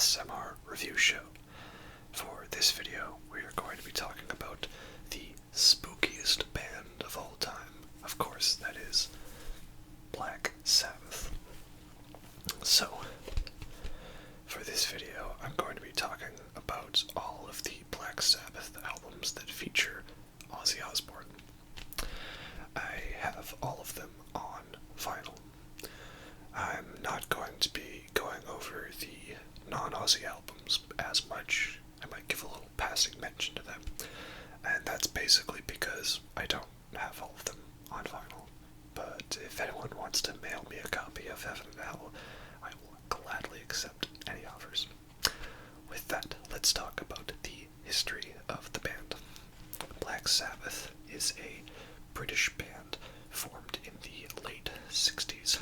ASMR review show. For this video, we are going to be talking about the spookiest band of all time. Of course, that is Black Sabbath. So, for this video, I'm going to be talking about all of the Black Sabbath albums that feature Ozzy Osbourne. I have all of them on vinyl. I'm not going to be going over the non-Ozzy albums as much. I might give a little passing mention to them, and that's basically because I don't have all of them on vinyl. But if anyone wants to mail me a copy of Heaven and Hell, I will gladly accept any offers. With that, let's talk about the history of the band. Black Sabbath is a British band formed in the late 60s,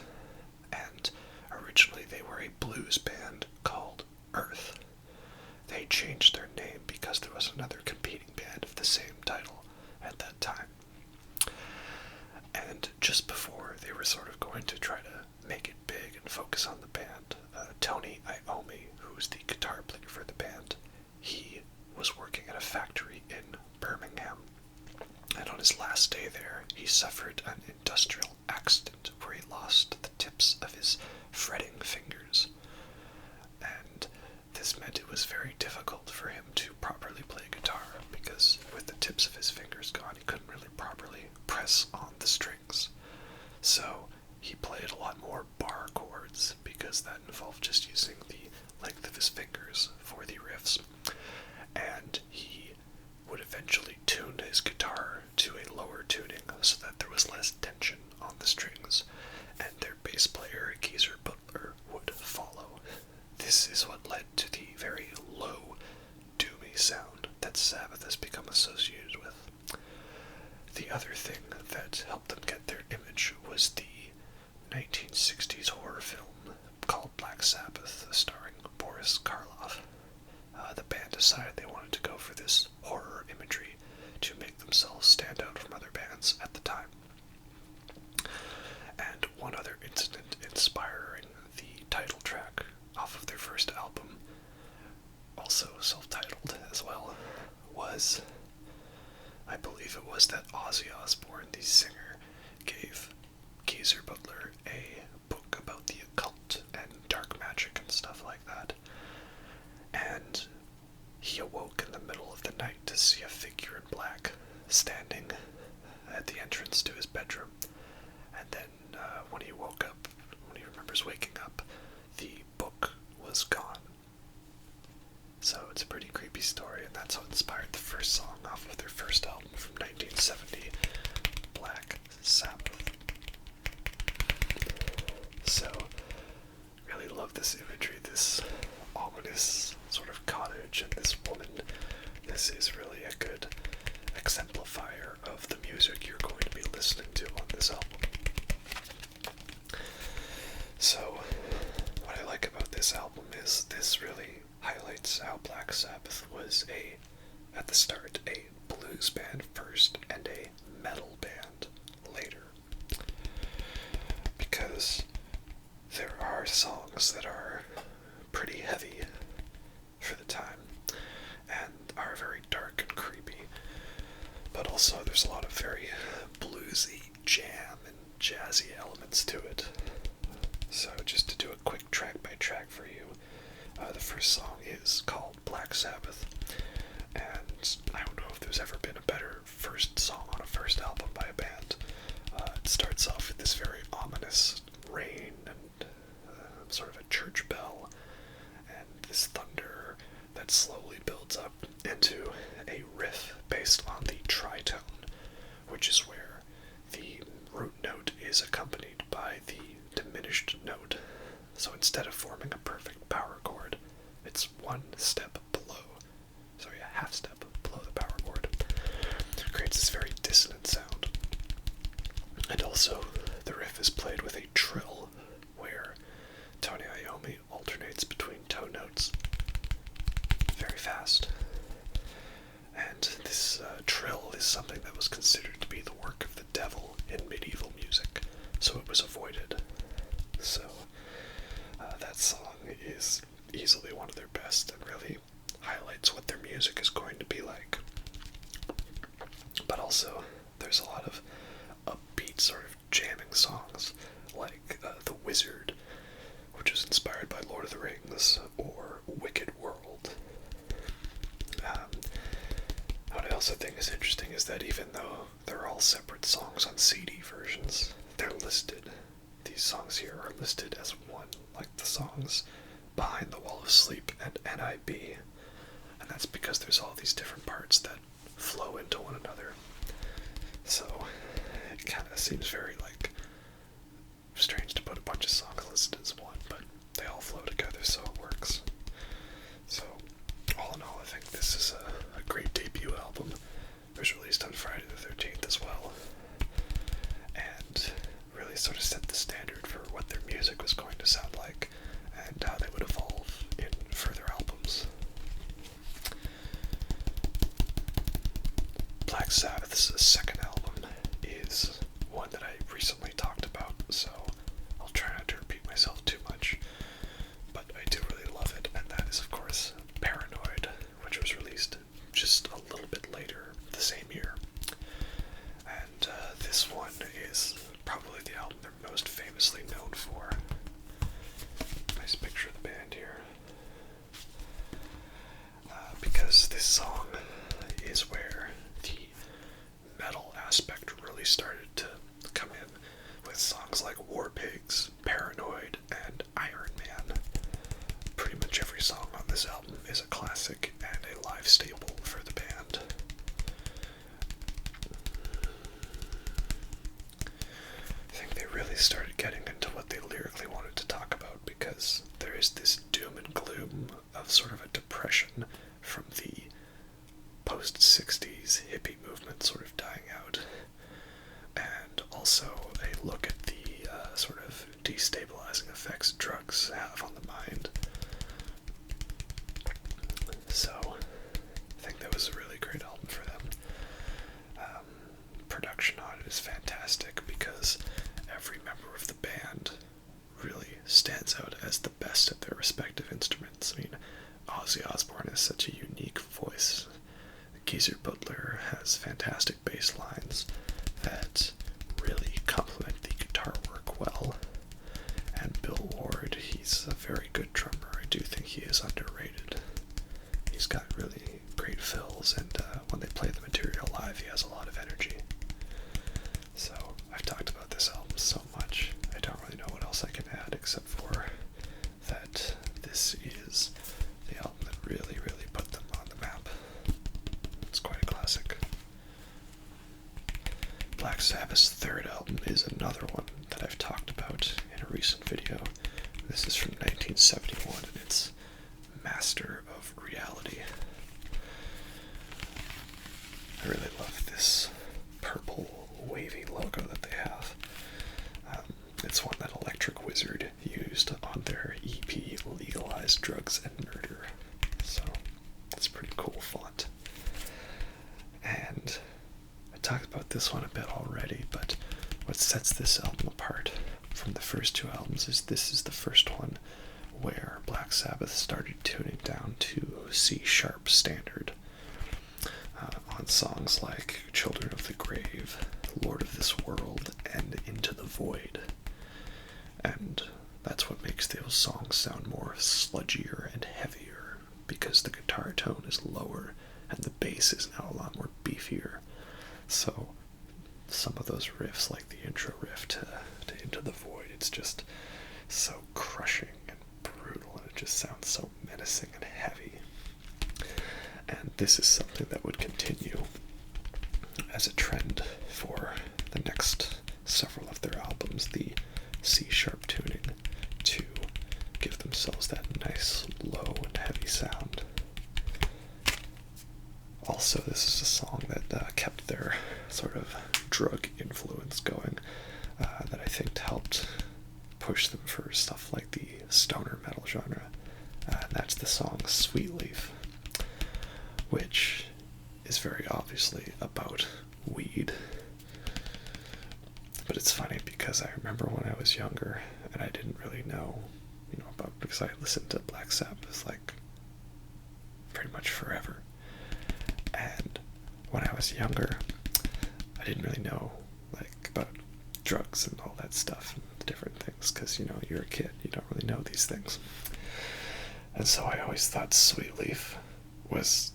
and originally they were a blues band called Earth. They changed their name because there was another competing band of the same title at that time. And just before they were sort of going to try to make it big and focus on the band, Tony Iommi, who's the guitar player for the band, he was working at a factory in Birmingham. And on his last day there, he suffered an industrial accident where he lost the tips of his fretting fingers. And this meant it was very difficult for him to properly play guitar, because with the tips of his fingers gone, he couldn't really properly press on the strings. So he played a lot more bar chords, because that involved just using the length of his fingers for the riffs. And he would eventually tune his guitar to a lower tuning so that there was less tension on the strings, and their bass player, Geezer Butler, would follow. This is what led to the very low, doomy sound that Sabbath has become associated with. The other thing that helped them get their image was the 1960s horror film called Black Sabbath, starring Boris Karloff. The band decided they wanted to go for this horror imagery to make themselves stand out from other bands at the time. And one other incident inspiring the title track off of their first album, also self-titled as well, was, I believe it was that Ozzy Osbourne, the singer, gave Geezer Butler a book about the occult and dark magic and stuff like that. And he awoke in the middle of the night to see a figure in black standing at the entrance to his bedroom. And then when he woke up, when he remembers waking up, the book was gone. So it's a pretty creepy story, and that's what inspired the first song off of their first album from 1970, Black Sabbath. So, really love this imagery, this ominous sort of cottage and this woman. This is really a good exemplifier of the music you're going to be listening to on this album. So, what I like about this album is this really highlights how Black Sabbath was at the start, a blues band first and a metal band later. Because there are songs that are pretty heavy for the time and are very dark and creepy, but also there's a lot of very bluesy jam and jazzy elements to it. So just to do a quick track by track for you, the first song is called Black Sabbath, and I don't know if there's ever been a better first song on a first album by a band. It starts off with this very ominous rain and sort of a church bell, and this thunder that slowly builds up into a riff based on the tritone, which is where the root note is accompanied by the diminished note. So instead of forming a perfect power chord, it's one step below, sorry, a half step below the power chord. It creates this very dissonant sound. And also, the riff is played with a trill, where Tony Iommi alternates between tone notes very fast. And this trill is something that was considered to be the work of the devil in medieval music, so it was avoided. So that song is easily one of their best and really highlights what their music is going to be like. But also, there's a lot of upbeat sort of jamming songs, like The Wizard, which was inspired by Lord of the Rings, or Wicked World. What I also think is interesting is that even though they're all separate songs on CD versions, they're listed. These songs here are listed as one, like the songs Behind the Wall of Sleep and NIB. And that's because there's all these different parts that flow into one another. So it kind of seems very like strange to put a bunch of songs listed as one, but they all flow together, so it works. So all in all, I think this is a great debut album. It was released on Friday the 13th as well, and really sort of set the standard for what their music was going to sound like and how they would evolve in further albums. Black Sabbath's second album is one that I recently talked about, so I'll try not to repeat myself too much, but I do really love it, and that is of course Paranoid, which was released just a little bit later the same year. And this one is probably the album they're most famously known for. Nice picture of the band here. Because this song is where the metal aspect really started to come in, with songs like War Pigs, Paranoid, and Iron Man. Pretty much every song on this album is a classic and a live staple for the band. I think they really started getting into what they lyrically wanted to talk about, because there is this doom and gloom of sort of a depression from the post-60s hippie movement sort of dying out, and also a look at the sort of destabilizing effects drugs have on the mind. So I think that was a really great album for them. Production on it is fantastic because every member of the band really stands out as the best at their respective instruments. I mean, Ozzy Osbourne has such a unique voice. Geezer Butler has fantastic bass lines that really complement the guitar work well. And Bill Ward, he's a very good drummer. I do think he is underrated. He's got really great fills, and when they play the material live, he has a lot of energy. So I've talked about this album so much, I don't really know what else I can add except for that this is the album that really, really put them on the map. It's quite a classic. Black Sabbath's third album is another one that I've talked about in a recent video. This is from 1971, and it's Master of Reality. I really love this purple wavy logo that they have. It's one that Electric Wizard used on their EP Legalize Drugs and Murder. So it's a pretty cool font. And I talked about this one a bit already, but what sets this album apart from the first two albums is this is the first one where Black Sabbath started tuning down to C-sharp standard on songs like Children of the Grave, Lord of this World, and Into the Void. And that's what makes those songs sound more sludgier and heavier, because the guitar tone is lower and the bass is now a lot more beefier. So some of those riffs, like the intro riff to Into the Void, it's just so crushing and brutal, and it just sounds so menacing and heavy. And this is something that would continue as a trend for the next several of their albums, the C-sharp tuning, to give themselves that nice low and heavy sound. Also, this is a song that kept their sort of drug influence going, that I think helped push them for stuff like the stoner metal genre. And that's the song Sweet Leaf, which is very obviously about weed. But it's funny because I remember when I was younger and I didn't really know about, because I listened to Black Sabbath like pretty much forever. And when I was younger, I didn't really know like about drugs and all that stuff and different things, because you're a kid, you don't really know these things. And so I always thought Sweet Leaf was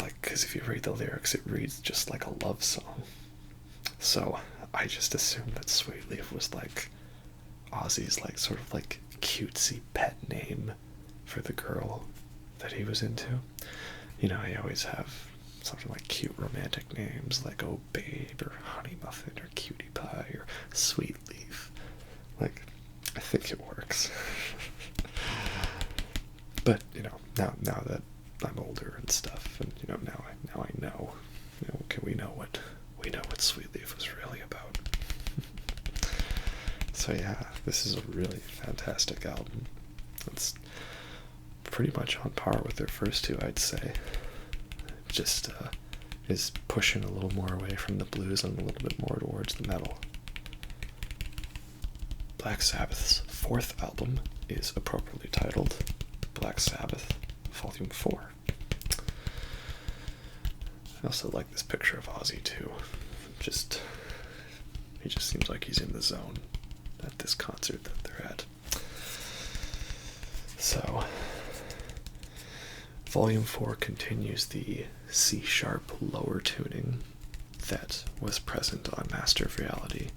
like, because if you read the lyrics, it reads just like a love song. So I just assumed that Sweet Leaf was like Ozzy's like sort of like cutesy pet name for the girl that he was into. I always have something like cute romantic names like Oh Babe or Honey Muffin or Cutie Pie or Sweet Leaf. Like, I think it works. But now that I'm older and stuff, and now I know. Okay, we know what Sweet Leaf was really about. So yeah, this is a really fantastic album. It's pretty much on par with their first two, I'd say. Just is pushing a little more away from the blues and a little bit more towards the metal. Black Sabbath's fourth album is appropriately titled Black Sabbath Volume 4. I also like this picture of Ozzy too. He just seems like he's in the zone at this concert that they're at. So, Volume 4 continues the C-sharp lower tuning that was present on Master of Reality.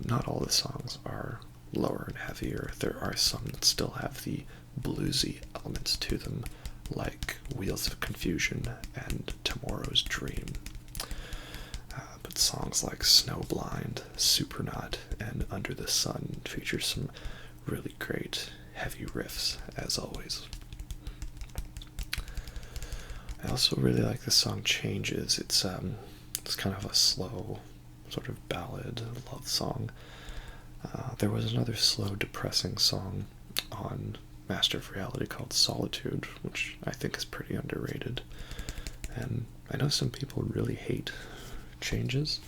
Not all the songs are lower and heavier. There are some that still have the bluesy elements to them, like Wheels of Confusion and Tomorrow's Dream. But songs like Snowblind, Supernaut, and Under the Sun feature some really great heavy riffs, as always. I also really like the song Changes. It's kind of a slow sort of ballad love song. There was another slow, depressing song on Master of Reality called Solitude, which I think is pretty underrated. And I know some people really hate Changes,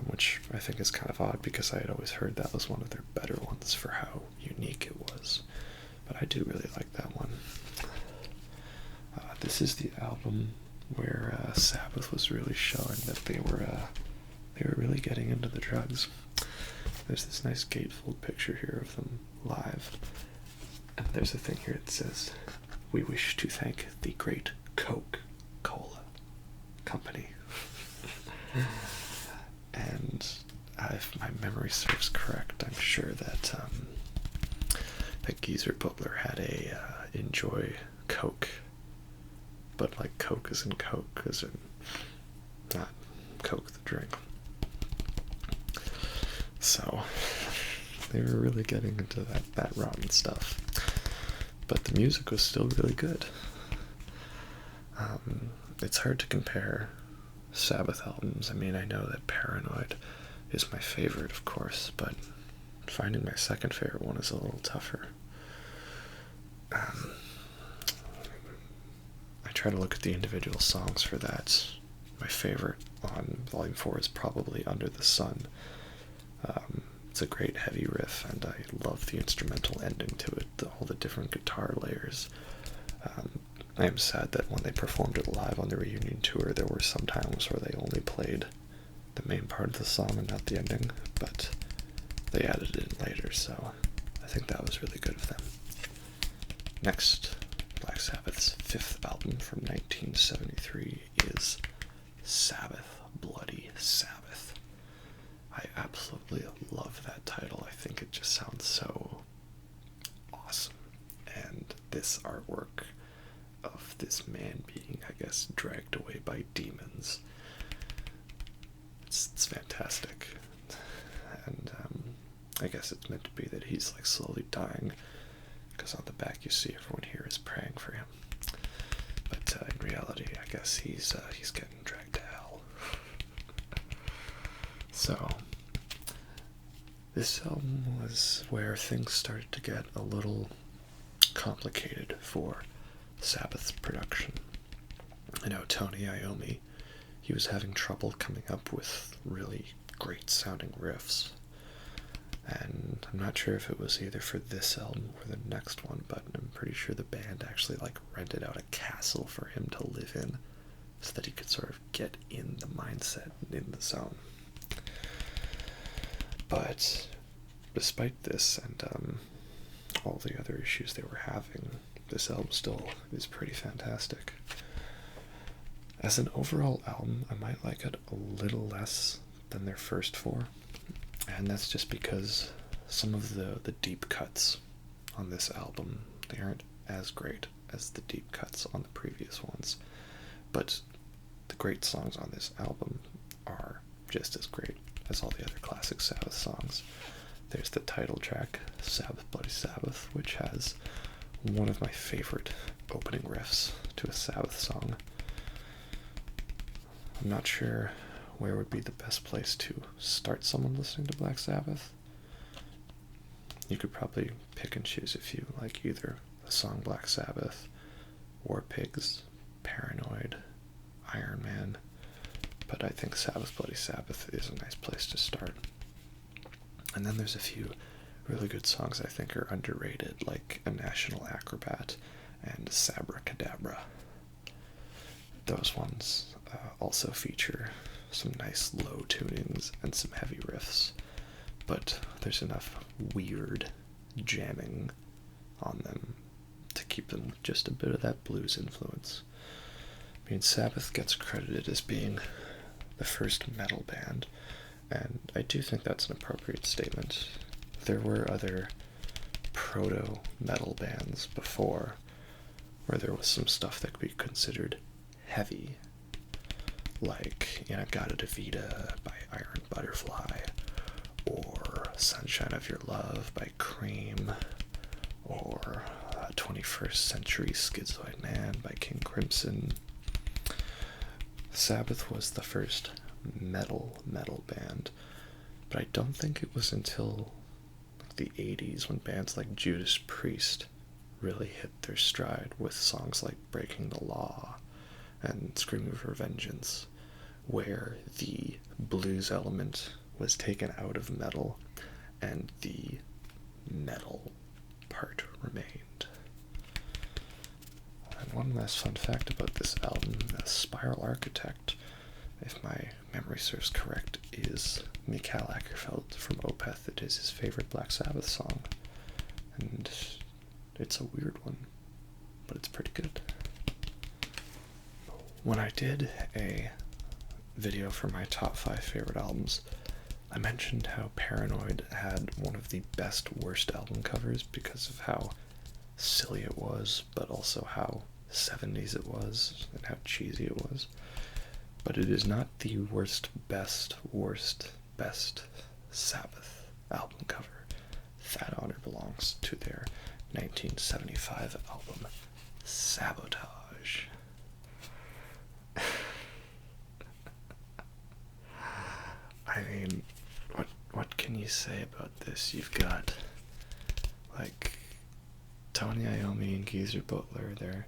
which I think is kind of odd because I had always heard that was one of their better ones for how unique it was. But I do really like that one. This is the album where Sabbath was really showing that they were really getting into the drugs. There's this nice gatefold picture here of them live, and there's a thing here that says, "We wish to thank the great Coca-Cola Company." And if my memory serves correct, I'm sure that Geezer Butler had a Enjoy Coke, but like Coke as in Coke, as in not Coke the drink. So they were really getting into that rotten stuff, but the music was still really good. It's hard to compare Sabbath albums. I mean, I know that Paranoid is my favorite, of course, but finding my second favorite one is a little tougher. I try to look at the individual songs for that. My favorite on Volume 4 is probably Under the Sun. It's a great heavy riff, and I love the instrumental ending to it, all the different guitar layers. I am sad that when they performed it live on the reunion tour, there were some times where they only played the main part of the song and not the ending, but they added it in later, so I think that was really good of them. Next, Black Sabbath's fifth album from 1973 is Sabbath, Bloody Sabbath. I absolutely love that title. I think it just sounds so awesome. And this artwork of this man being, I guess, dragged away by demons, it's fantastic. And I guess it's meant to be that he's like slowly dying, because on the back you see everyone here is praying for him. But in reality, I guess he's getting dragged to hell. So this album was where things started to get a little complicated for Sabbath's production. I know Tony Iommi, he was having trouble coming up with really great sounding riffs, and I'm not sure if it was either for this album or the next one, but I'm pretty sure the band actually like rented out a castle for him to live in so that he could sort of get in the mindset, in the zone. But despite this and all the other issues they were having, this album still is pretty fantastic. As an overall album, I might like it a little less than their first four, and that's just because some of the deep cuts on this album, they aren't as great as the deep cuts on the previous ones, but the great songs on this album are just as great as all the other classic Sabbath songs. There's the title track, Sabbath, Bloody Sabbath, which has one of my favorite opening riffs to a Sabbath song. I'm not sure where would be the best place to start someone listening to Black Sabbath. You could probably pick and choose if you like either the song Black Sabbath, War Pigs, Paranoid, Iron Man, but I think Sabbath Bloody Sabbath is a nice place to start. And then there's a few really good songs I think are underrated, like A National Acrobat and Sabracadabra. Those ones also feature some nice low tunings and some heavy riffs, but there's enough weird jamming on them to keep them with just a bit of that blues influence. I mean, Sabbath gets credited as being the first metal band, and I do think that's an appropriate statement. There were other proto-metal bands before, where there was some stuff that could be considered heavy, like In-A-Gadda-Da-Vida by Iron Butterfly, or Sunshine of Your Love by Cream, or 21st Century Schizoid Man by King Crimson. Sabbath was the first metal band, but I don't think it was until the 80s when bands like Judas Priest really hit their stride with songs like Breaking the Law and Screaming for Vengeance, where the blues element was taken out of metal and the metal part remained. And one last fun fact about this album, Spiral Architect, if my memory serves correct, is Mikael Åkerfeldt from Opeth. It is his favorite Black Sabbath song, and it's a weird one, but it's pretty good. When I did a video for my top 5 favorite albums, I mentioned how Paranoid had one of the best worst album covers because of how silly it was, but also how 70s it was and how cheesy it was. But it is not the worst best Sabbath album cover. That honor belongs to their 1975 album, Sabotage. I mean, what can you say about this? You've got, like, Tony Iommi and Geezer Butler. They're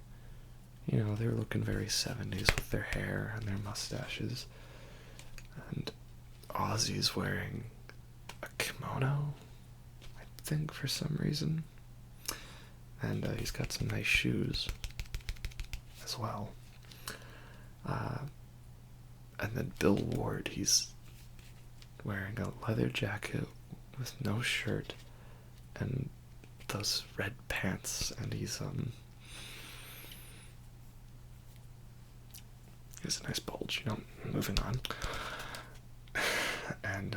looking very 70s with their hair and their mustaches. And Ozzy's wearing a kimono, I think, for some reason. And he's got some nice shoes as well. And then Bill Ward, he's wearing a leather jacket with no shirt and those red pants, and he's a nice bulge, moving on. And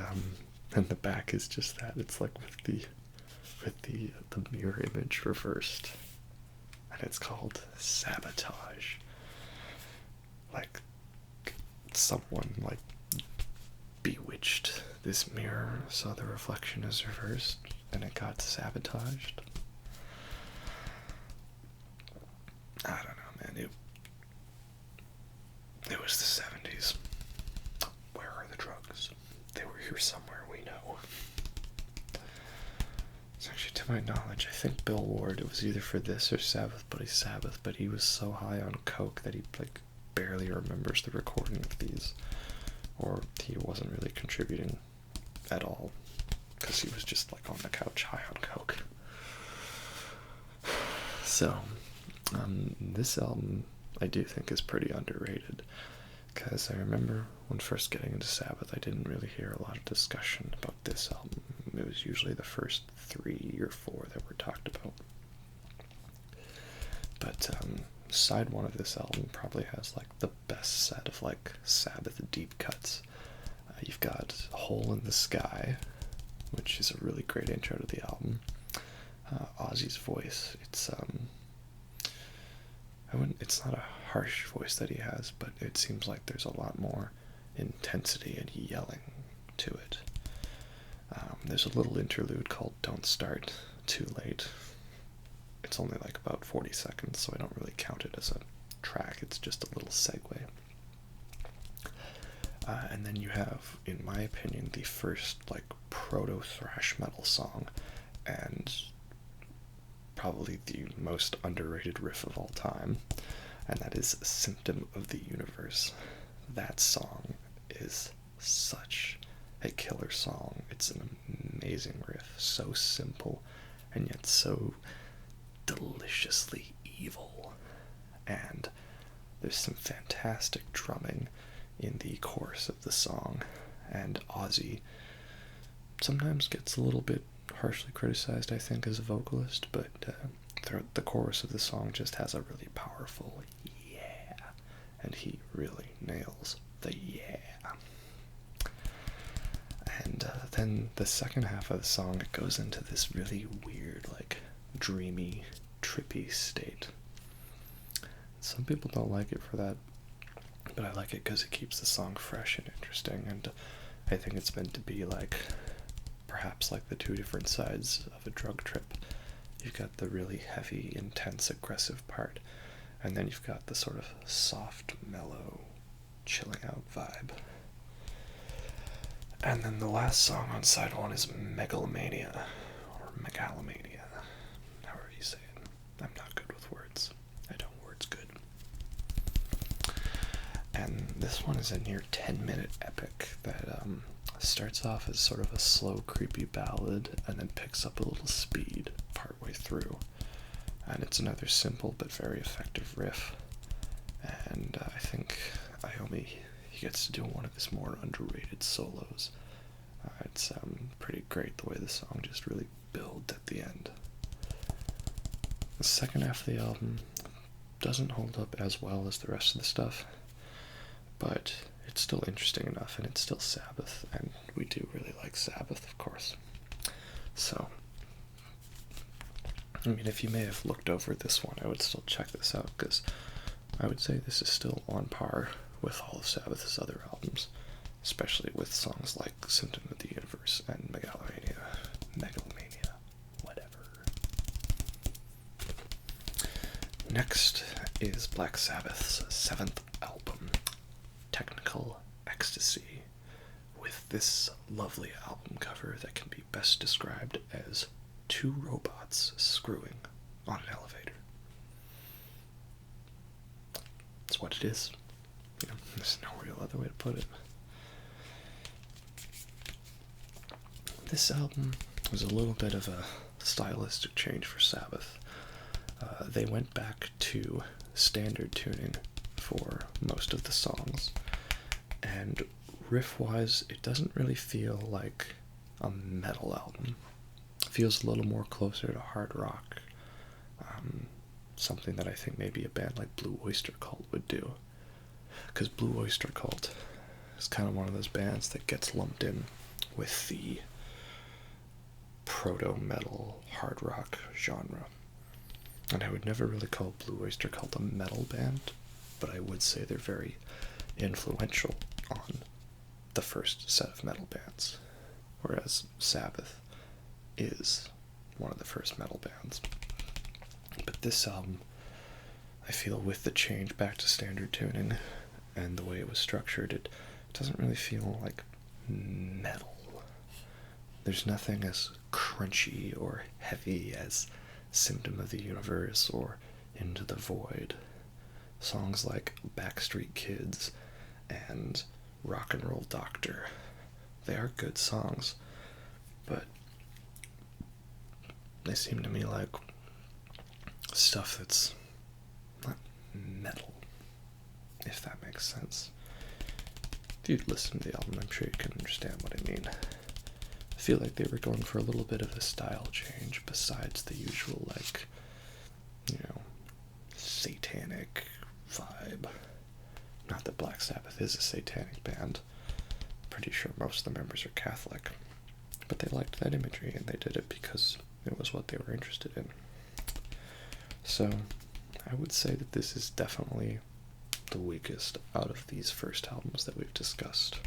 the back is just that. It's like with the mirror image reversed, and it's called Sabotage. Like someone bewitched this mirror so the reflection is reversed and it got sabotaged. I don't know, man. It was the 70s. Where are the drugs? They were here somewhere, we know. It's actually, to my knowledge, I think Bill Ward, it was either for this or Sabbath Bloody Sabbath, but he was so high on coke that he barely remembers the recording of these, or he wasn't really contributing at all because he was just on the couch much high on coke. So, this album I do think is pretty underrated, because I remember when first getting into Sabbath, I didn't really hear a lot of discussion about this album. It was usually the first 3 or 4 that were talked about. But side 1 of this album probably has like the best set of like Sabbath deep cuts. You've got Hole in the Sky, which is a really great intro to the album. Ozzy's voice, it's not a harsh voice that he has, but it seems like there's a lot more intensity and yelling to it. There's a little interlude called Don't Start Too Late. It's only like about 40 seconds, so I don't really count it as a track. It's just a little segue. And then you have, in my opinion, the first like proto-thrash metal song, and probably the most underrated riff of all time, and that is Symptom of the Universe. That song is such a killer song. It's an amazing riff, so simple and yet so deliciously evil. And there's some fantastic drumming in the chorus of the song, and Ozzy sometimes gets a little bit harshly criticized, I think, as a vocalist, but throughout the chorus of the song just has a really powerful yeah, and he really nails the yeah. And then the second half of the song, it goes into this really weird, like, dreamy, trippy state. Some people don't like it for that, but I like it because it keeps the song fresh and interesting, and I think it's meant to be like, perhaps like the two different sides of a drug trip. You've got the really heavy, intense, aggressive part, and then you've got the sort of soft, mellow, chilling out vibe. And then the last song on side 1 is Megalomania, or Megalomania, however you say it. I'm not good with words. I don't words good. And this one is a near 10-minute epic that starts off as sort of a slow, creepy ballad, and then picks up a little speed partway through. And it's another simple but very effective riff. And I think Iommi, he gets to do one of his more underrated solos. It's pretty great the way the song just really builds at the end. The second half of the album doesn't hold up as well as the rest of the stuff, but it's still interesting enough, and it's still Sabbath, and we do really like Sabbath, of course. So, I mean, if you may have looked over this one, I would still check this out, because I would say this is still on par with all of Sabbath's other albums, especially with songs like Symptom of the Universe and Megalomania, whatever. Next is Black Sabbath's 7th album, Technical Ecstasy, with this lovely album cover that can be best described as 2 robots screwing on an elevator. It's what it is. You know, there's no real other way to put it. This album was a little bit of a stylistic change for Sabbath. They went back to standard tuning for most of the songs, and riff-wise, it doesn't really feel like a metal album. It feels a little more closer to hard rock, something that I think maybe a band like Blue Oyster Cult would do, because Blue Oyster Cult is kind of one of those bands that gets lumped in with the proto-metal hard rock genre, and I would never really call Blue Oyster Cult a metal band, but I would say they're very influential on the first set of metal bands, whereas Sabbath is one of the first metal bands. But this album, I feel, with the change back to standard tuning and the way it was structured, it doesn't really feel like metal. There's nothing as crunchy or heavy as Symptom of the Universe or Into the Void. Songs like Backstreet Kids and Rock and Roll Doctor, they are good songs, but They seem to me like stuff that's not metal, if that makes sense. If you'd listen to the album, I'm sure you can understand what I mean. I feel like they were going for a little bit of a style change besides the usual, like, satanic vibe. Not that Black Sabbath is a satanic band. I'm pretty sure most of the members are Catholic. But they liked that imagery, and they did it because it was what they were interested in. So, I would say that this is definitely the weakest out of these first albums that we've discussed.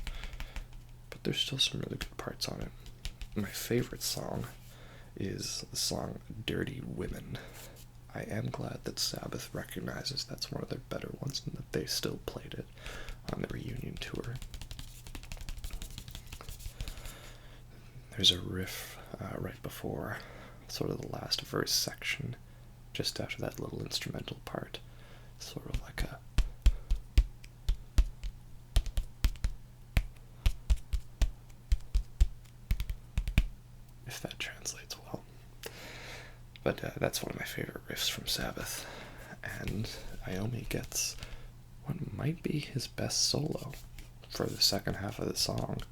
But there's still some really good parts on it. My favorite song is the song Dirty Women. I am glad that Sabbath recognizes that's one of their better ones and that they still played it on the reunion tour. There's a riff right before sort of the last verse section, just after that little instrumental part. Sort of like a if that translates well. But that's one of my favorite riffs from Sabbath. And Iommi gets what might be his best solo for the second half of the song.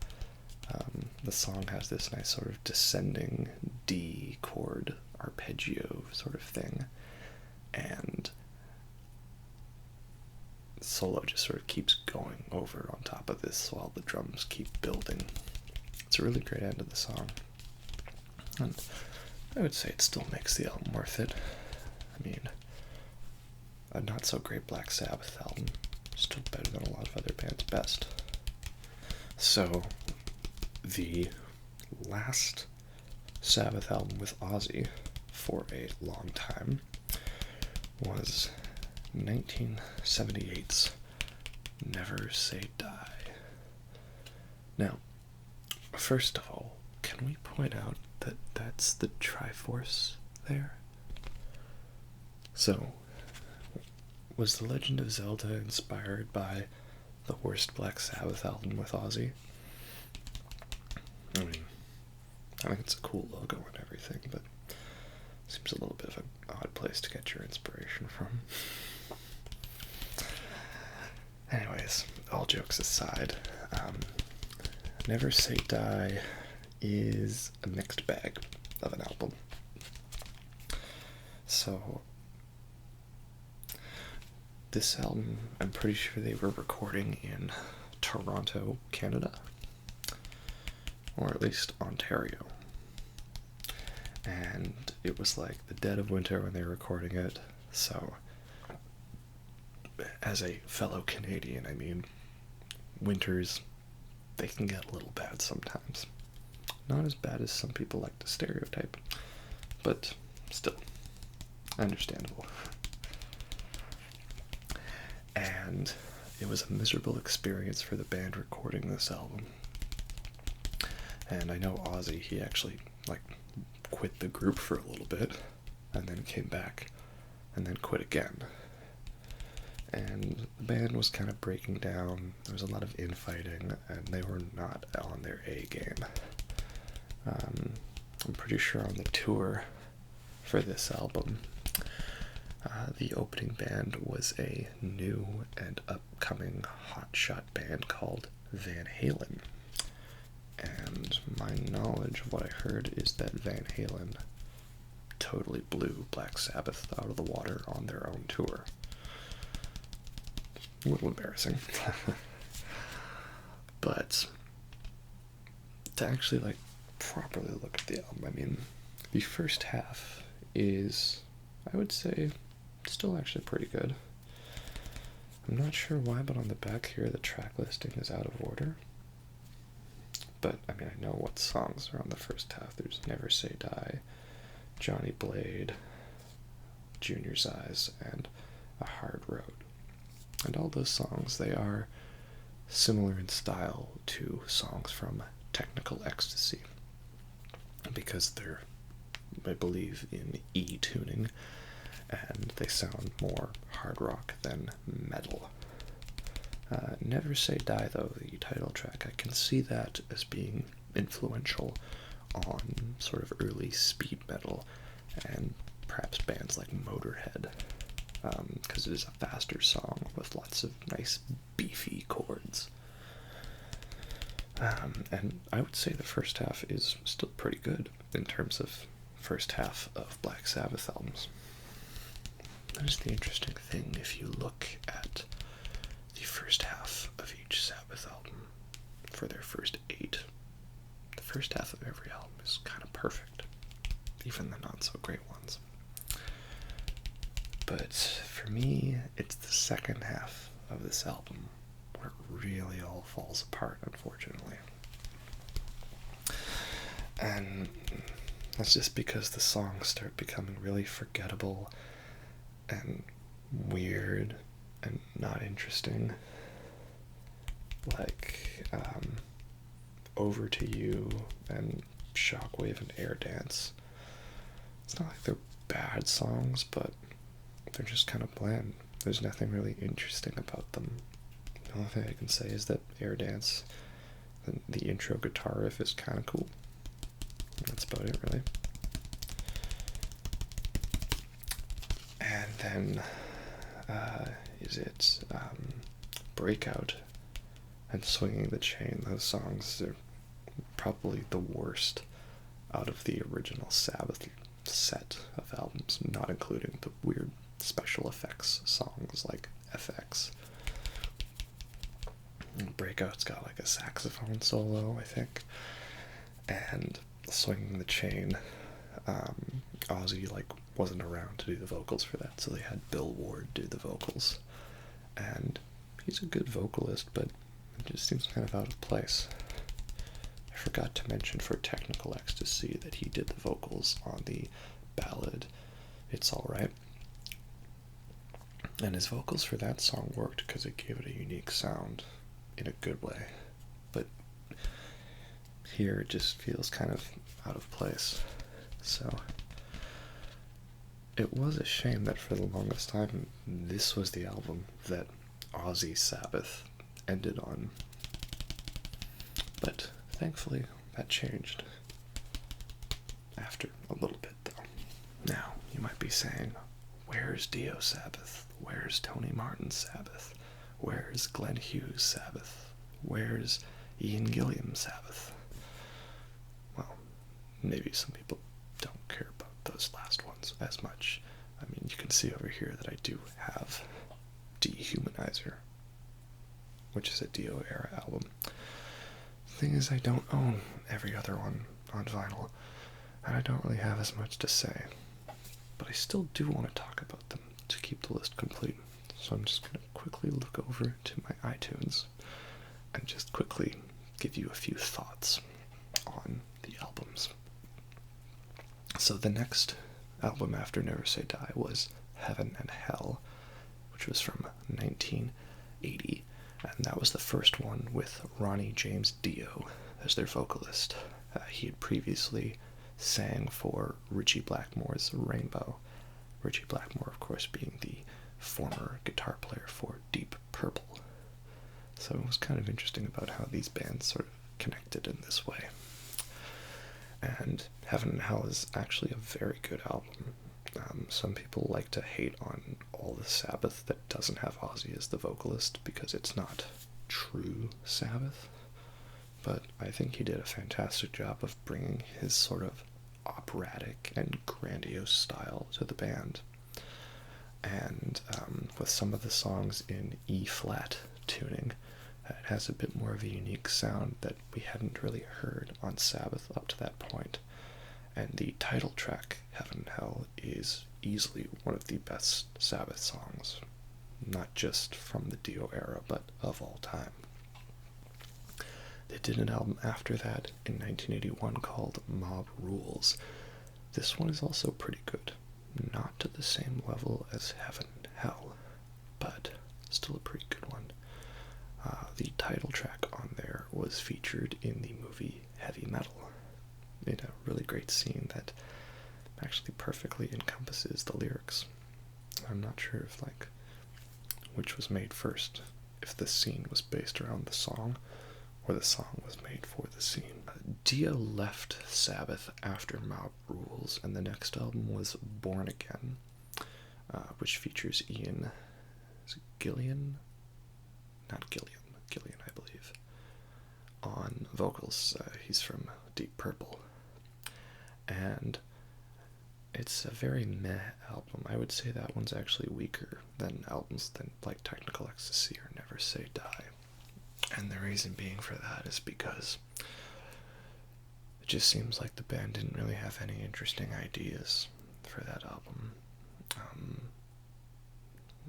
The song has this nice sort of descending D chord arpeggio sort of thing. And the solo just sort of keeps going over on top of this while the drums keep building. It's a really great end of the song. And I would say it still makes the album worth it. I mean, a not so great Black Sabbath album, still better than a lot of other bands' best. So, the last Sabbath album with Ozzy for a long time was 1978's Never Say Die. Now, first of all, can we point out that that's the Triforce there? So, was The Legend of Zelda inspired by the worst Black Sabbath album with Ozzy? I mean, I think it's a cool logo and everything, but it seems a little bit of an odd place to get your inspiration from. Anyways, all jokes aside, Never Say Die is a mixed bag of an album. So, this album, I'm pretty sure they were recording in Toronto, Canada, or at least Ontario. And it was like the dead of winter when they were recording it, so as a fellow Canadian, I mean, winters, they can get a little bad sometimes. Not as bad as some people like to stereotype, but still, understandable. And it was a miserable experience for the band recording this album. And I know Ozzy, he actually, quit the group for a little bit, and then came back, and then quit again. And the band was kind of breaking down, there was a lot of infighting, and they were not on their A game. I'm pretty sure on the tour for this album, the opening band was a new and upcoming hotshot band called Van Halen. And my knowledge of what I heard is that Van Halen totally blew Black Sabbath out of the water on their own tour. A little embarrassing. But to actually properly look at the album, I mean, the first half is, I would say, still actually pretty good. I'm not sure why, but on the back here the track listing is out of order. But, I mean, I know what songs are on the first half. There's Never Say Die, Johnny Blade, Junior's Eyes, and A Hard Road. And all those songs, they are similar in style to songs from Technical Ecstasy, because they're, I believe, in E tuning, and they sound more hard rock than metal. Never Say Die, though, the title track, I can see that as being influential on sort of early speed metal, and perhaps bands like Motorhead, because it is a faster song with lots of nice beefy chords. And I would say the first half is still pretty good in terms of first half of Black Sabbath albums. That is the interesting thing. If you look at the first half of each Sabbath album for their first 8, the first half of every album is kind of perfect, even the not so great ones. But for me, it's the second half of this album where it really all falls apart, unfortunately. And that's just because the songs start becoming really forgettable and weird and not interesting. Like, Over to You and Shockwave and Air Dance. It's not like they're bad songs, but they're just kind of bland. There's nothing really interesting about them. The only thing I can say is that Air Dance, the intro guitar riff is kind of cool. That's about it, really. And then, Breakout and Swinging the Chain. Those songs are probably the worst out of the original Sabbath set of albums, not including the weird special effects songs like FX. Breakout's got like a saxophone solo, I think, and Swinging the Chain, Ozzy wasn't around to do the vocals for that, so they had Bill Ward do the vocals, and he's a good vocalist, but it just seems kind of out of place. I forgot to mention for Technical Ecstasy that he did the vocals on the ballad It's Alright, and his vocals for that song worked because it gave it a unique sound in a good way, but here it just feels kind of out of place. So it was a shame that for the longest time this was the album that Ozzy Sabbath ended on, but thankfully that changed after a little bit, though. Now you might be saying, where's Dio Sabbath? Where's Tony Martin's Sabbath? Where's Glenn Hughes' Sabbath? Where's Ian Gilliam's Sabbath? Well, maybe some people don't care about those last ones as much. I mean, you can see over here that I do have Dehumanizer, which is a Dio era album. The thing is, I don't own every other one on vinyl, and I don't really have as much to say, but I still do want to talk about them to keep the list complete. So I'm just going to quickly look over to my iTunes and just quickly give you a few thoughts on the albums. So the next album after Never Say Die was Heaven and Hell, which was from 1980, and that was the first one with Ronnie James Dio as their vocalist. He had previously sang for Ritchie Blackmore's Rainbow. Ritchie Blackmore, of course, being the former guitar player for Deep Purple. So it was kind of interesting about how these bands sort of connected in this way. And Heaven and Hell is actually a very good album. Some people like to hate on all the Sabbath that doesn't have Ozzy as the vocalist because it's not true Sabbath. But I think he did a fantastic job of bringing his sort of operatic and grandiose style to the band. And with some of the songs in E-flat tuning, it has a bit more of a unique sound that we hadn't really heard on Sabbath up to that point. And the title track, Heaven and Hell, is easily one of the best Sabbath songs, not just from the Dio era, but of all time. They did an album after that in 1981 called Mob Rules. This one is also pretty good. Not to the same level as Heaven and Hell, but still a pretty good one. The title track on there was featured in the movie Heavy Metal, in a really great scene that actually perfectly encompasses the lyrics. I'm not sure if, which was made first, if the scene was based around the song, or the song was made for the scene. Dio left Sabbath after Mob Rules, and the next album was Born Again, which features Ian Gillian, I believe, on vocals. He's from Deep Purple, and it's a very meh album. I would say that one's actually weaker than albums like Technical Ecstasy or Never Say Die. And the reason being for that is because it just seems like the band didn't really have any interesting ideas for that album.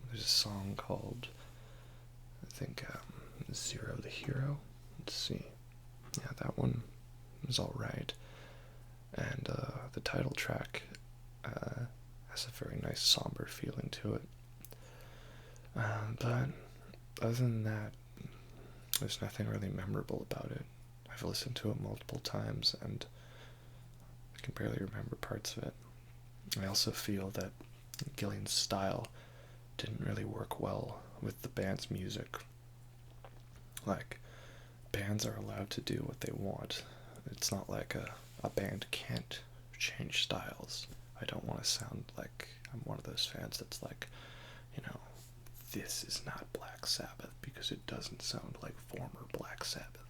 There's a song called, I think, Zero the Hero. Let's see. Yeah, that one was alright. And the title track has a very nice somber feeling to it. But other than that, there's nothing really memorable about it. I've listened to it multiple times and I can barely remember parts of it. I also feel that Gillian's style didn't really work well with the band's music. Like, bands are allowed to do what they want. It's not like a band can't change styles. I don't want to sound like I'm one of those fans that's like, this is not Black Sabbath because it doesn't sound like former Black Sabbath.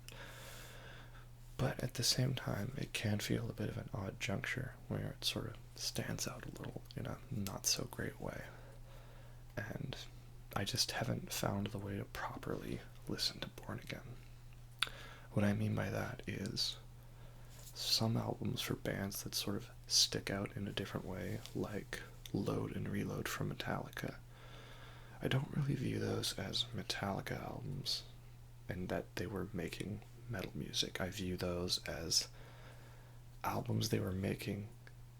But at the same time, it can feel a bit of an odd juncture where it sort of stands out a little in a not so great way. And I just haven't found the way to properly listen to Born Again. What I mean by that is some albums for bands that sort of stick out in a different way, like Load and Reload from Metallica, I don't really view those as Metallica albums and that they were making metal music. I view those as albums they were making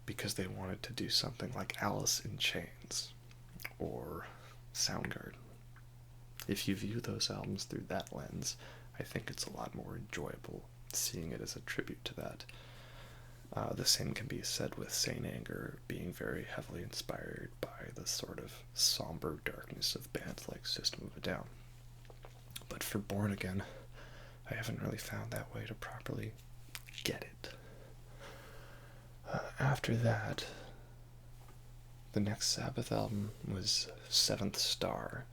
because they wanted to do something like Alice in Chains or Soundgarden. If you view those albums through that lens, I think it's a lot more enjoyable seeing it as a tribute to that. The same can be said with Saint Anger being very heavily inspired by the sort of somber darkness of bands like System of a Down. But for Born Again, I haven't really found that way to properly get it. After that, the next Sabbath album was Seventh Star,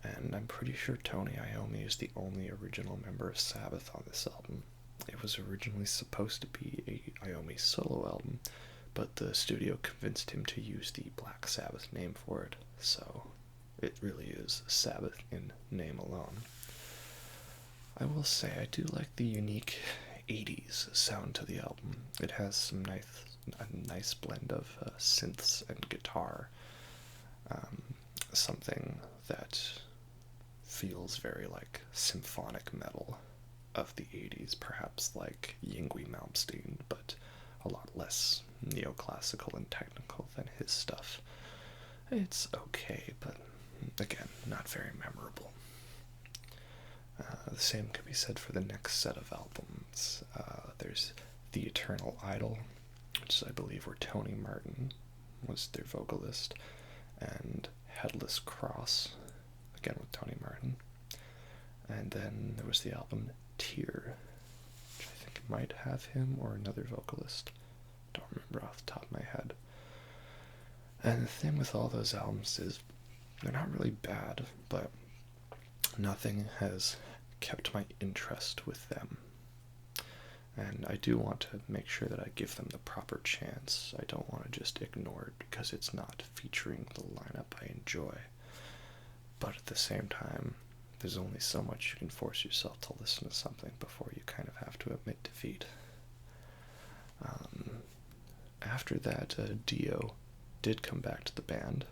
and I'm pretty sure Tony Iommi is the only original member of Sabbath on this album. It was originally supposed to be a Iommi solo album, but the studio convinced him to use the Black Sabbath name for it, so it really is Sabbath in name alone. I will say I do like the unique 80s sound to the album. It has a nice blend of synths and guitar, something that feels very like symphonic metal of the 80s, perhaps like Yngwie Malmsteen, but a lot less neoclassical and technical than his stuff. It's okay, but again, not very memorable. The same could be said for the next set of albums. There's The Eternal Idol, which I believe where Tony Martin was their vocalist, and Headless Cross, again with Tony Martin. And then there was the album Tear, which I think might have him or another vocalist. Don't remember off the top of my head. And the thing with all those albums is they're not really bad, but nothing has kept my interest with them. And I do want to make sure that I give them the proper chance. I don't want to just ignore it because it's not featuring the lineup I enjoy. But at the same time, there's only so much you can force yourself to listen to something before you kind of have to admit defeat. After that, Dio did come back to the band,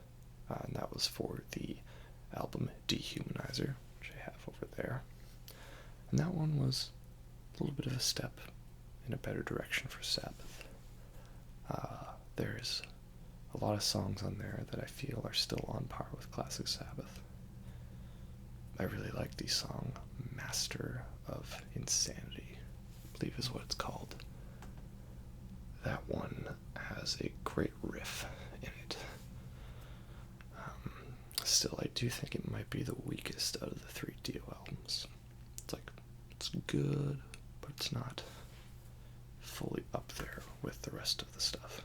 and that was for the album Dehumanizer, which I have over there. And that one was a little bit of a step in a better direction for Sabbath. There's a lot of songs on there that I feel are still on par with classic Sabbath. I really like the song Master of Insanity, I believe is what it's called. That one has a great riff in it. Still, I do think it might be the weakest out of the three Dio albums. It's It's good, but it's not fully up there with the rest of the stuff.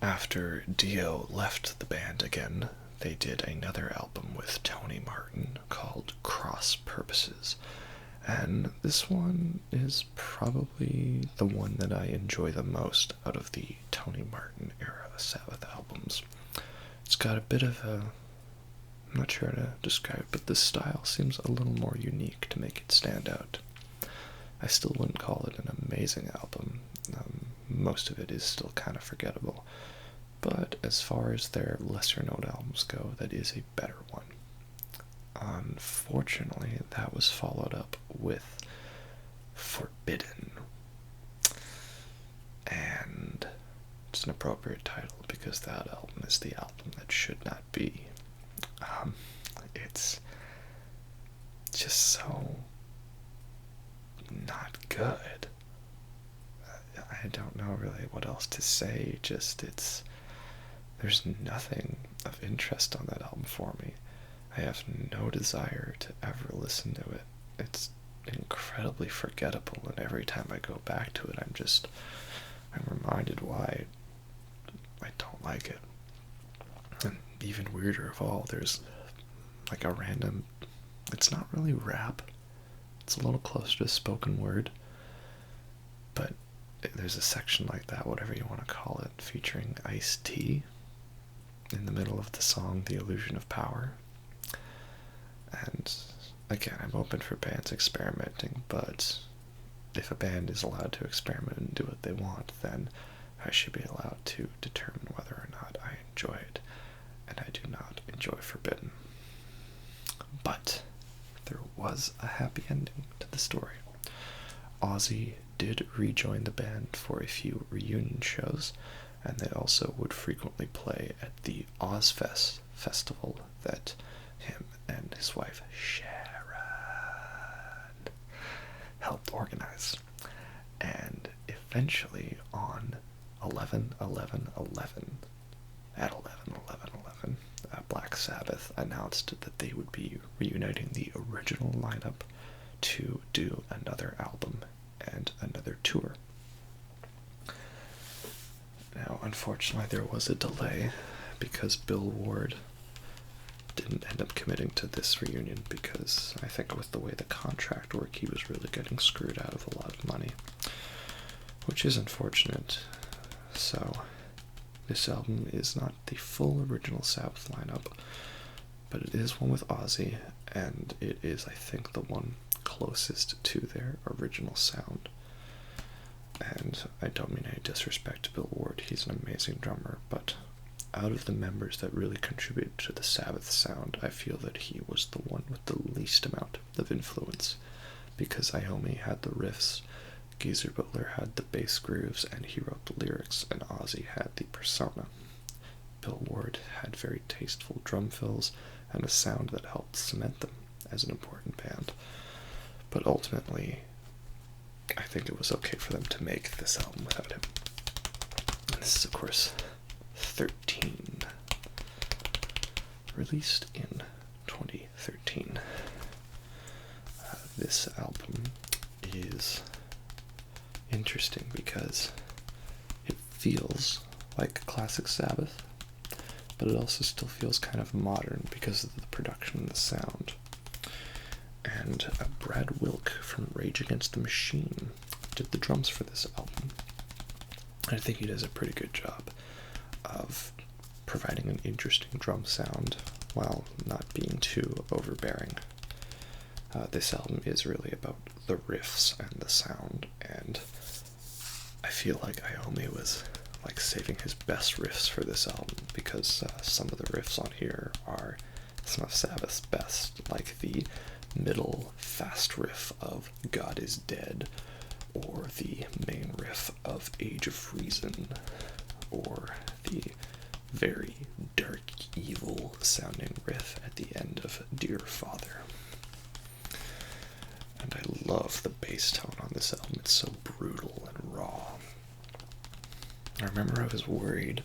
After Dio left the band again, they did another album with Tony Martin called Cross Purposes, and this one is probably the one that I enjoy the most out of the Tony Martin era Sabbath albums. It's got a bit of a, I'm not sure how to describe it, but the style seems a little more unique to make it stand out. I still wouldn't call it an amazing album. Most of it is still kind of forgettable. But as far as their lesser-known albums go, that is a better one. Unfortunately, that was followed up with Forbidden. And it's an appropriate title because that album is the album that should not be. It's just so not good. I don't know really what else to say. There's nothing of interest on that album for me. I have no desire to ever listen to it. It's incredibly forgettable, and every time I go back to it, I'm reminded why I don't like it. And even weirder of all, there's like a random, it's not really rap, it's a little closer to spoken word, but there's a section like that, whatever you want to call it, featuring Ice-T in the middle of the song The Illusion of Power. And again, I'm open for bands experimenting, but if a band is allowed to experiment and do what they want, then I should be allowed to determine whether or not I enjoy it, and I do not enjoy Forbidden. But there was a happy ending to the story. Ozzy did rejoin the band for a few reunion shows, and they also would frequently play at the Ozfest festival that him and his wife Sharon helped organize. And eventually on 11/11/11, at 11/11/11, Black Sabbath announced that they would be reuniting the original lineup to do another album and another tour. Now, unfortunately, there was a delay because Bill Ward didn't end up committing to this reunion because I think with the way the contract worked, he was really getting screwed out of a lot of money, which is unfortunate. So, this album is not the full original Sabbath lineup, but it is one with Ozzy, and it is, I think, the one closest to their original sound. And I don't mean any disrespect to Bill Ward, he's an amazing drummer, but out of the members that really contributed to the Sabbath sound, I feel that he was the one with the least amount of influence, because Iommi had the riffs, Geezer Butler had the bass grooves, and he wrote the lyrics, and Ozzy had the persona. Bill Ward had very tasteful drum fills, and a sound that helped cement them as an important band. But ultimately, I think it was okay for them to make this album without him. And this is, of course, 13, released in 2013. This album is interesting because it feels like classic Sabbath, but it also still feels kind of modern because of the production and the sound. And Brad Wilk from Rage Against the Machine did the drums for this album. I think he does a pretty good job of providing an interesting drum sound while not being too overbearing. This album is really about the riffs and the sound, and I feel like Iommi was like saving his best riffs for this album, because some of the riffs on here are some of Sabbath's best, like the middle fast riff of God is Dead, or the main riff of Age of Reason, or the very dark, evil sounding riff at the end of Dear Father. And I love the bass tone on this album. It's so brutal and raw. I remember I was worried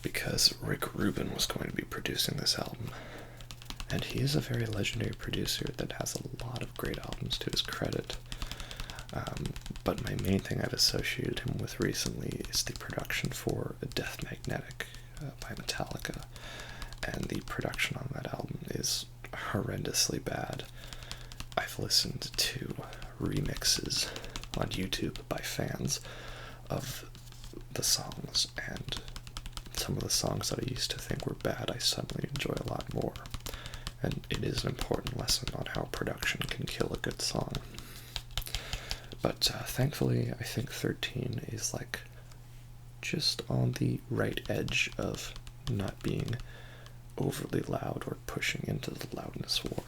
because Rick Rubin was going to be producing this album, And he is a very legendary producer that has a lot of great albums to his credit. But my main thing I've associated him with recently is the production for Death Magnetic by Metallica. And the production on that album is horrendously bad. I've listened to remixes on YouTube by fans of the songs, and some of the songs that I used to think were bad I suddenly enjoy a lot more. And it is an important lesson on how production can kill a good song. But thankfully, I think 13 is like just on the right edge of not being overly loud or pushing into the loudness war.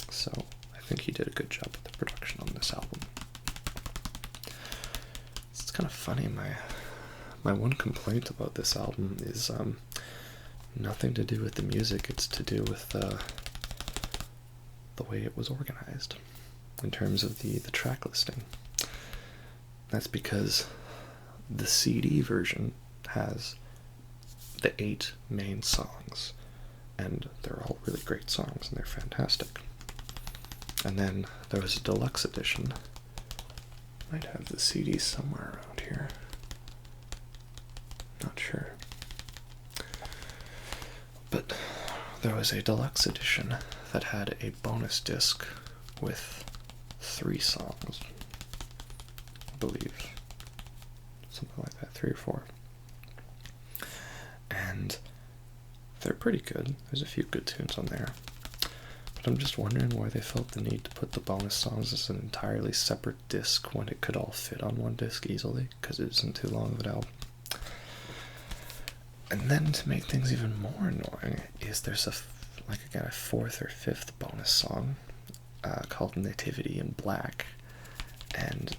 So I think he did a good job with the production on this album. It's kind of funny, my one complaint about this album is nothing to do with the music, it's to do with the way it was organized in terms of the track listing. That's because the CD version has the 8 main songs, and they're all really great songs, and they're fantastic. And then there was a deluxe edition. Might have the CD somewhere around here. Not sure. But there was a deluxe edition that had a bonus disc with 3 songs, I believe. Something like that, 3 or 4. And they're pretty good. There's a few good tunes on there. But I'm just wondering why they felt the need to put the bonus songs as an entirely separate disc when it could all fit on one disc easily, because it isn't too long of an album. And then to make things even more annoying is there's a 4th or 5th bonus song called Nativity in Black. And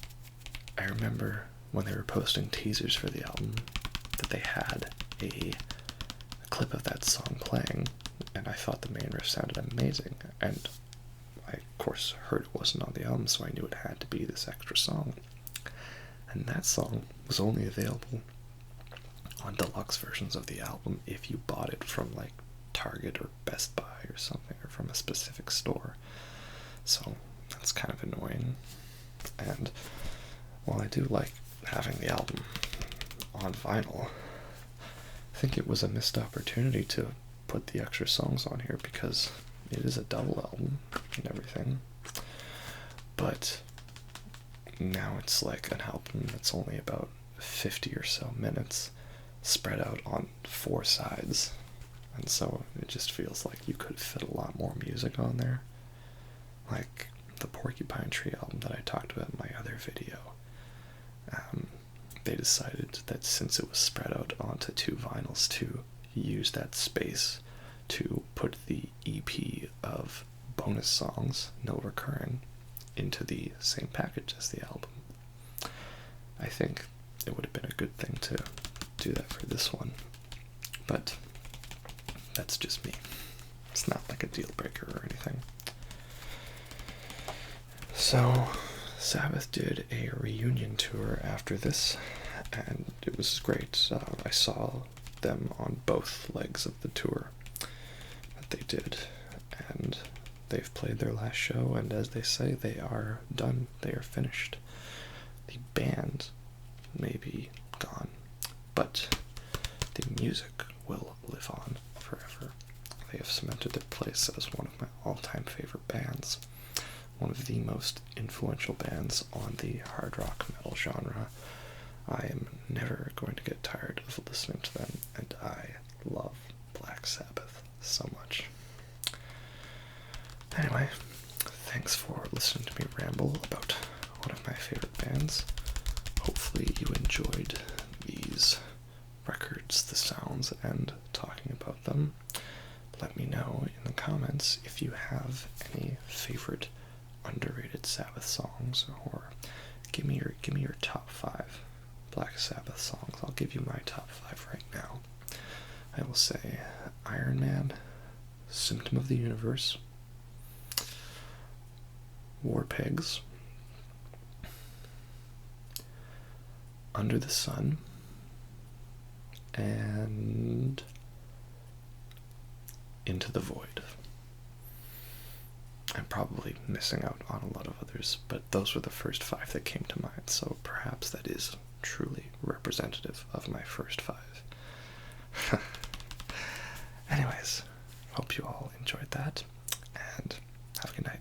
I remember when they were posting teasers for the album that they had a clip of that song playing, and I thought the main riff sounded amazing, and I of course heard it wasn't on the album, so I knew it had to be this extra song. And that song was only available on deluxe versions of the album if you bought it from like Target or Best Buy or something, or from a specific store. So that's kind of annoying. And while I do like having the album on vinyl, I think it was a missed opportunity to put the extra songs on here, because it is a double album and everything. But now it's like an album that's only about 50 or so minutes spread out on 4 sides, and so it just feels like you could fit a lot more music on there. Like the Porcupine Tree album that I talked about in my other video, they decided that since it was spread out onto 2 vinyls, to use that space to put the EP of bonus songs, no recurring, into the same package as the album. I think it would have been a good thing to do that for this one, but that's just me. It's not like a deal breaker or anything. So Sabbath did a reunion tour after this, and it was great. I saw them on both legs of the tour that they did, and they've played their last show, and as they say, they are done. They are finished. The band may be gone, but the music will live on forever. They have cemented their place as one of my all-time favorite bands, one of the most influential bands on the hard rock metal genre. I am never going to get tired of listening to them, and I love Black Sabbath so much. Anyway, thanks for listening to me ramble about one of my favorite bands. Hopefully you enjoyed these records, the sounds, and talking about them. Let me know in the comments if you have any favorite underrated Sabbath songs, or give me your top 5 Black Sabbath songs. I'll give you my top 5 right now. I will say Iron Man, Symptom of the Universe, War Pigs, Under the Sun, and Into the Void. I'm probably missing out on a lot of others, but those were the first 5 that came to mind, so perhaps that is truly representative of my first 5. Anyways, hope you all enjoyed that, and have a good night.